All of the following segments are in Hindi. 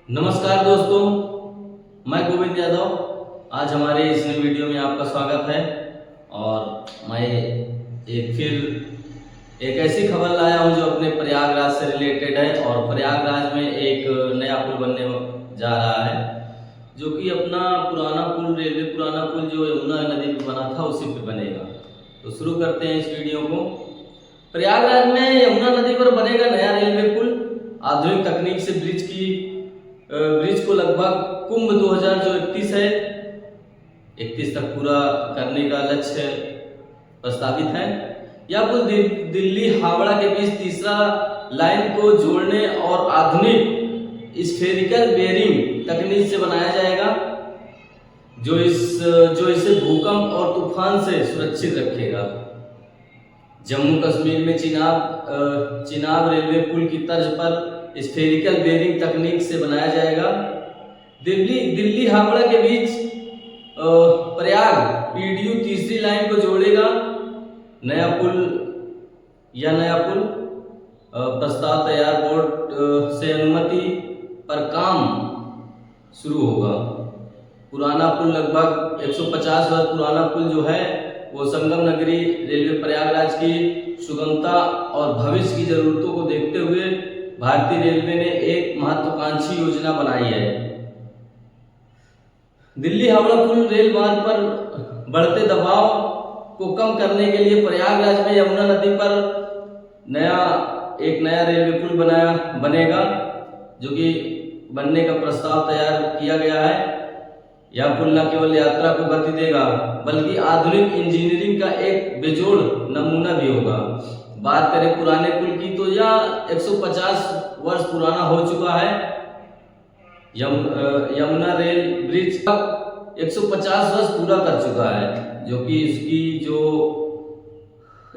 नमस्कार दोस्तों, मैं गोविंद यादव। आज हमारे इस नई वीडियो में आपका स्वागत है। और मैं एक ऐसी खबर लाया हूं जो अपने प्रयागराज से रिलेटेड है। और प्रयागराज में एक नया पुल बनने जा रहा है, जो कि अपना पुराना पुल, रेलवे पुराना पुल जो यमुना नदी पर बना था, उसी पे बनेगा। तो शुरू करते हैं इस वीडियो को। प्रयागराज में यमुना नदी पर बनेगा नया रेलवे पुल। आधुनिक तकनीक से ब्रिज को लगभग कुंभ 2031 है, 31 तक पूरा करने का लक्ष्य प्रस्तावित है। यह पुल दिल्ली हावड़ा के बीच तीसरा लाइन को जोड़ने और आधुनिक स्फेरिकल बेयरिंग तकनीक से बनाया जाएगा, जो इसे भूकंप और तूफान से सुरक्षित रखेगा। जम्मू कश्मीर में चिनाब रेलवे पुल की तर्ज पर स्फेरिकल बेयरिंग तकनीक से बनाया जाएगा। दिल्ली हावड़ा के बीच प्रयाग पीडीयू तीसरी लाइन को जोड़ेगा। नया पुल प्रस्ताव तैयार, बोर्ड से अनुमति पर काम शुरू होगा। पुराना पुल लगभग 150 वर्ष पुराना पुल जो है वो संगम नगरी रेलवे प्रयागराज की सुगमता और भविष्य की जरूरतों को देखते हुए भारतीय रेलवे ने एक महत्वाकांक्षी योजना बनाई है। दिल्ली हावड़ा पुल रेल मार्ग पर बढ़ते दबाव को कम करने के लिए प्रयागराज में यमुना नदी पर एक नया रेलवे पुल बनेगा, जो कि बनने का प्रस्ताव तैयार किया गया है। यह पुल न केवल यात्रा को गति देगा, बल्कि आधुनिक इंजीनियरिंग का एक बेजोड़ नमूना भी होगा। बात करें पुराने पुल की, तो यह 150 वर्ष पुराना हो चुका है। यमुना रेल ब्रिज 150 वर्ष पूरा कर चुका है, जो कि इसकी जो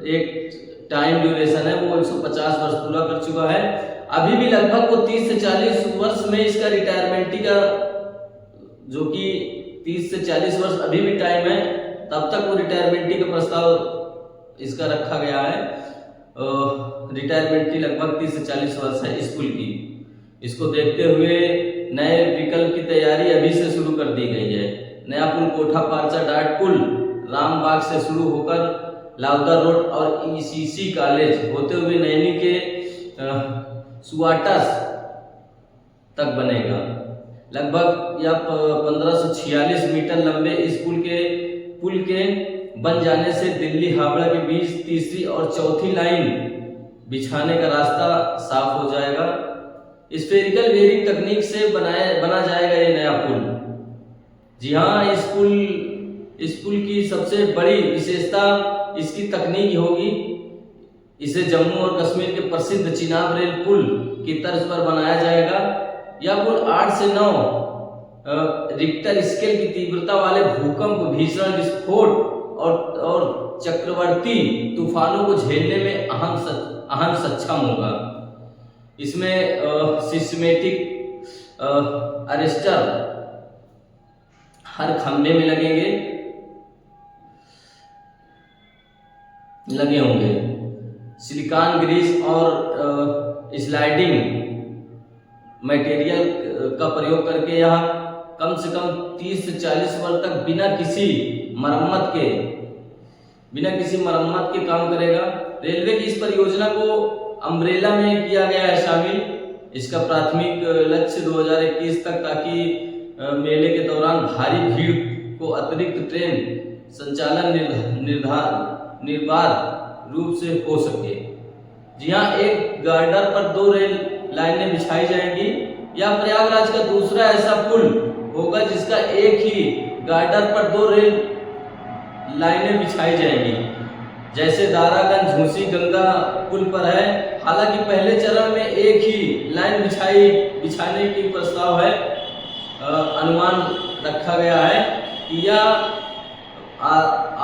एक टाइम ड्यूरेशन है वो 150 वर्ष पूरा कर चुका है। अभी भी लगभग वो 30 से 40 वर्ष में इसका रिटायरमेंट का, जो कि 30 से 40 वर्ष अभी भी टाइम है, तब तक वो रिटायरमेंट का प्रस्ताव इसका रखा गया है। रिटायरमेंट की लगभग 30 से 40 वर्ष है इस पुल की। इसको देखते हुए नए विकल्प की तैयारी अभी से शुरू कर दी गई है। नया पुल कोठा पारचा डाट पुल रामबाग से शुरू होकर लाउदर रोड और ईसीसी कॉलेज होते हुए नैनी के सुवाटस तक बनेगा। लगभग यह 1546 मीटर लंबे इस पुल के बन जाने से दिल्ली हावड़ा के बीच तीसरी और चौथी लाइन बिछाने का रास्ता साफ हो जाएगा। स्फेरिकल बेयरिंग तकनीक से बना जाएगा ये नया पुल। जी हाँ, इस पुल की सबसे बड़ी विशेषता इसकी तकनीक होगी। इसे जम्मू और कश्मीर के प्रसिद्ध चिनाब रेल पुल की तर्ज पर बनाया जाएगा। यह पुल 8 से 9 रिक्टर स्केल की तीव्रता वाले भूकंप, भीषण विस्फोट और चक्रवर्ती तूफानों को झेलने में अहम सक्षम होगा। इसमें सिस्टमेटिक अरेस्टर हर खंभे में लगे होंगे। सिलिकॉन ग्रीस और स्लाइडिंग मटेरियल का प्रयोग करके यह कम से कम 30 से 40 वर्ष तक बिना किसी मरम्मत के काम करेगा। रेलवे की इस परियोजना को अम्ब्रेला में किया गया है शामिल। इसका प्राथमिक लक्ष्य 2021 तक, ताकि मेले के दौरान भारी भीड़ को अतिरिक्त ट्रेन संचालन निर्बाध रूप से हो सके। जी हाँ, एक गार्डर पर 2 रेल लाइनें बिछाई जाएंगी। यह प्रयागराज का दूसरा ऐसा पुल होगा जिसका एक ही गार्डर पर 2 रेल लाइनें बिछाई जाएंगी, जैसे दारागंज झूसी गंगा पुल पर है। हालांकि पहले चरण में एक ही लाइन बिछाने की प्रस्ताव है। अनुमान रखा गया है कि यह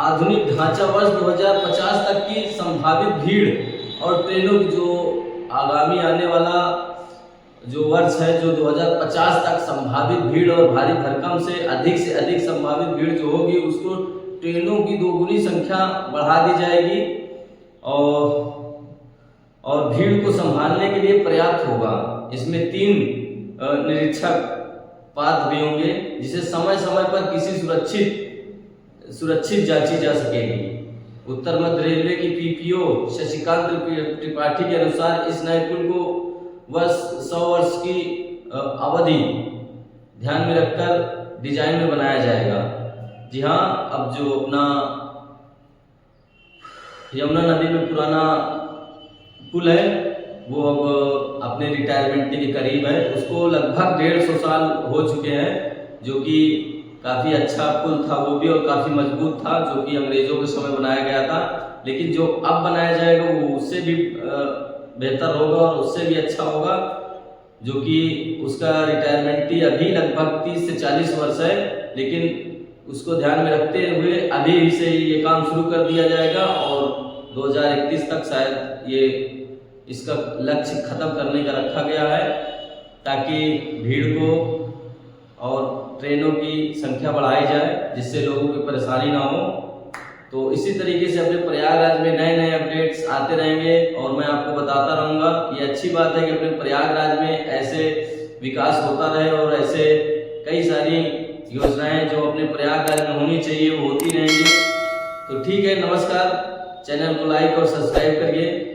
आधुनिक ढांचा वर्ष 2050 तक की संभावित भीड़ और ट्रेनों की जो आगामी आने वाला जो वर्ष है, जो 2050 तक संभावित भीड़ और भारी भरकम से अधिक संभावित भीड़ जो होगी, उसको ट्रेनों की 2 गुनी संख्या बढ़ा दी जाएगी और भीड़ को संभालने के लिए पर्याप्त होगा। इसमें 3 निरीक्षक पात्र भी होंगे, जिसे समय समय पर किसी सुरक्षित जांची जा सकेगी। उत्तर मध्य रेलवे की पीपीओ शशिकांत त्रिपाठी के अनुसार इस नए पुल को 100 वर्ष की अवधि ध्यान में रखकर डिजाइन में बनाया जाएगा। जी हाँ, अब जो अपना यमुना नदी में पुराना पुल है वो अब अपने रिटायरमेंट के करीब है। उसको लगभग 150 साल हो चुके हैं, जो कि काफ़ी अच्छा पुल था वो भी, और काफ़ी मजबूत था, जो कि अंग्रेज़ों के समय बनाया गया था। लेकिन जो अब बनाया जाएगा वो उससे भी बेहतर होगा और उससे भी अच्छा होगा, जो कि उसका रिटायरमेंट ही अभी लगभग 30 से 40 वर्ष है। लेकिन उसको ध्यान में रखते हुए अभी से ये काम शुरू कर दिया जाएगा और 2031 तक शायद ये इसका लक्ष्य खत्म करने का रखा गया है, ताकि भीड़ को और ट्रेनों की संख्या बढ़ाई जाए, जिससे लोगों की परेशानी ना हो। तो इसी तरीके से अपने प्रयागराज में नए नए अपडेट्स आते रहेंगे और मैं आपको बताता रहूँगा। ये अच्छी बात है कि अपने प्रयागराज में ऐसे विकास होता रहे और ऐसे कई सारी योजनाएं जो अपने प्रयागराज में होनी चाहिए वो होती रहेंगी। तो ठीक है, नमस्कार। चैनल को लाइक और सब्सक्राइब करिए।